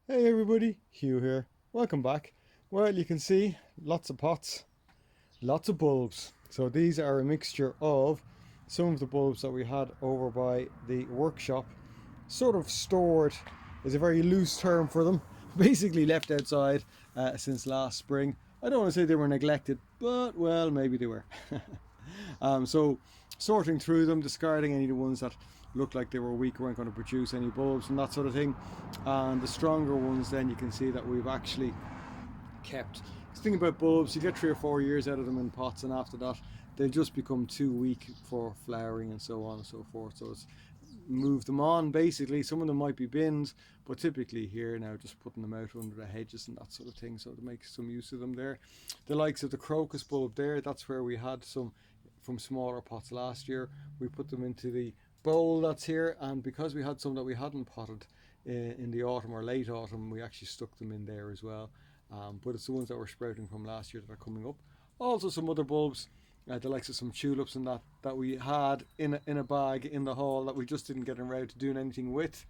Hey everybody, Hugh here. Welcome back. Well, you can see lots of pots, lots of bulbs. So these are a mixture of some of the bulbs that we had over by the workshop, sort of stored is a very loose term for them, basically left outside since last spring. I don't want to say they were neglected, but well, maybe they were. So sorting through them, discarding any of the ones that looked like they were weak, weren't going to produce any bulbs and that sort of thing. And the stronger ones, then you can see that we've actually kept. The thing about bulbs, you get 3 or 4 years out of them in pots, and after that, they'll just become too weak for flowering and so on and so forth. So it's move them on basically. Some of them might be binned, but typically here now just putting them out under the hedges and that sort of thing, so to make some use of them there. The likes of the crocus bulb there, that's where we had some from smaller pots last year. We put them into the bowl that's here, and because we had some that we hadn't potted in the autumn or late autumn, we actually stuck them in there as well. But it's the ones that were sprouting from last year that are coming up. Also some other bulbs, the likes of some tulips and that we had in a bag in the hall that we just didn't get around to doing anything with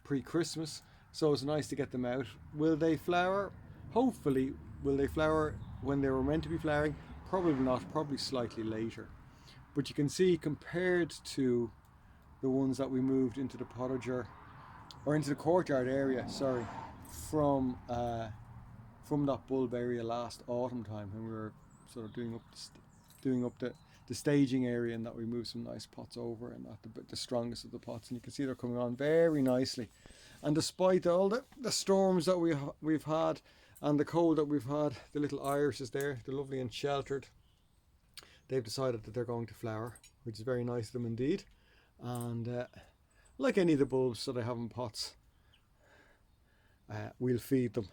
pre-Christmas. So it's nice to get them out. Will they flower? Hopefully. Will they flower when they were meant to be flowering? Probably not, probably slightly later. But you can see, compared to the ones that we moved into the potager, or into the courtyard area, sorry, from from that bulb area last autumn time, when we were sort of doing up the staging area, and that we moved some nice pots over, and that the strongest of the pots, and you can see they're coming on very nicely. And despite all the storms that we've had and the cold that we've had, the little irises there, they're lovely and sheltered. They've decided that they're going to flower, which is very nice of them indeed. And like any of the bulbs that I have in pots, we'll feed them.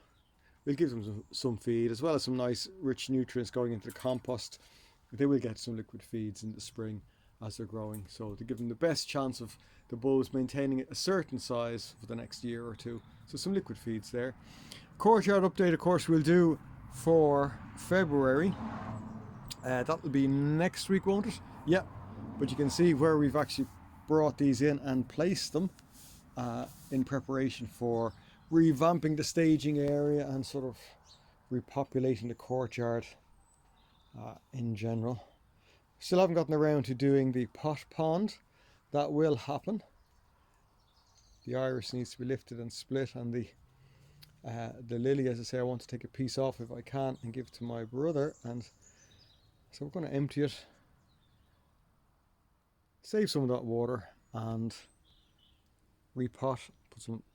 We'll give them some feed, as well as some nice rich nutrients going into the compost. They will get some liquid feeds in the spring as they're growing, so to give them the best chance of the bulbs maintaining a certain size for the next year or two. So some liquid feeds there. Courtyard update, of course, we'll do for February. That'll be next week, won't it? Yeah, but you can see where we've actually brought these in and placed them in preparation for revamping the staging area and sort of repopulating the courtyard in general. Still haven't gotten around to doing the pot pond. That will happen. The iris needs to be lifted and split, and the lily, as I say, I want to take a piece off if I can and give to my brother, and so we're going to empty it, save some of that water, and repot,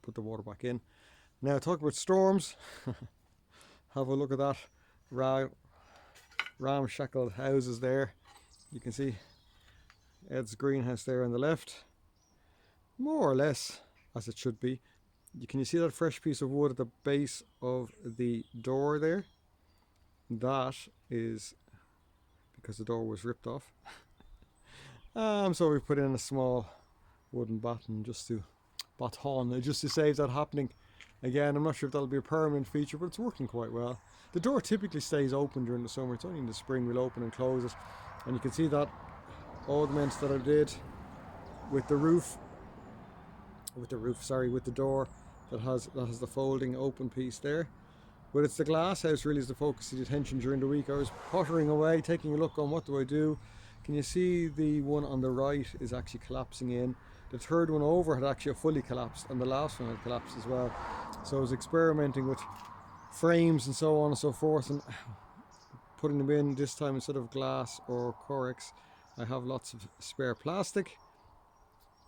put the water back in. Now, talk about storms. Have a look at that ramshackled houses there. You can see Ed's greenhouse there on the left, more or less as it should be. Can you see that fresh piece of wood at the base of the door there? That is because the door was ripped off. So we've put in a small wooden baton just to save that happening. Again, I'm not sure if that'll be a permanent feature, but it's working quite well. The door typically stays open during the summer. It's only in the spring we'll open and close it. And you can see that augment that I did with the door that has the folding open piece there. But it's the glass house really is the focus of the attention during the week. I was pottering away, taking a look on what do I do. Can you see the one on the right is actually collapsing in? The third one over had actually fully collapsed, and the last one had collapsed as well. So I was experimenting with frames and so on and so forth, and putting them in this time instead of glass or Corex. I have lots of spare plastic,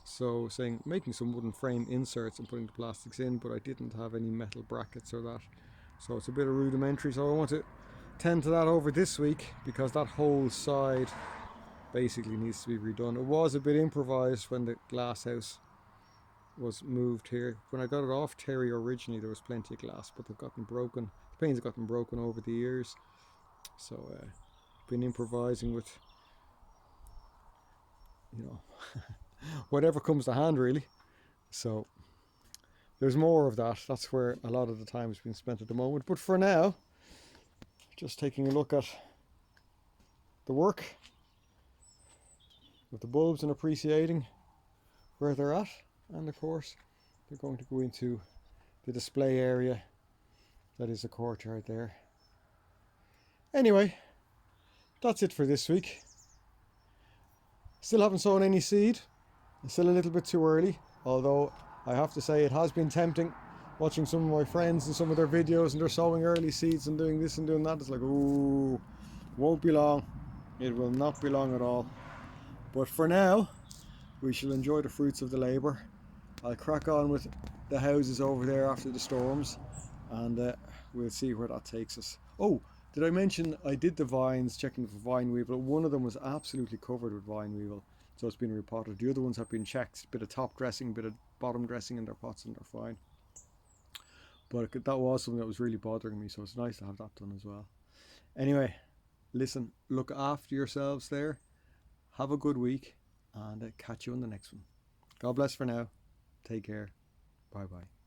so making some wooden frame inserts and putting the plastics in, but I didn't have any metal brackets or that, so it's a bit of rudimentary. So I want to tend to that over this week, because that whole side basically needs to be redone. It was a bit improvised when the glass house was moved here. When I got it off Terry originally, there was plenty of glass, but they've gotten broken. The panes have gotten broken over the years. So been improvising with, whatever comes to hand really. So there's more of that. That's where a lot of the time has been spent at the moment. But for now, just taking a look at the work with the bulbs and appreciating where they're at. And of course, they're going to go into the display area that is the courtyard there. Anyway, that's it for this week. Still haven't sown any seed. It's still a little bit too early, although I have to say it has been tempting watching some of my friends and some of their videos, and they're sowing early seeds and doing this and doing that. It's like, ooh, won't be long. It will not be long at all. But for now, we shall enjoy the fruits of the labour. I'll crack on with the houses over there after the storms, and we'll see where that takes us. Oh, did I mention I did the vines, checking for vine weevil? One of them was absolutely covered with vine weevil, so it's been repotted. The other ones have been checked, bit of top dressing, bit of bottom dressing in their pots, and they're fine. But that was something that was really bothering me, so it's nice to have that done as well. Anyway, listen, look after yourselves there. Have a good week, and catch you on the next one. God bless for now. Take care. Bye bye.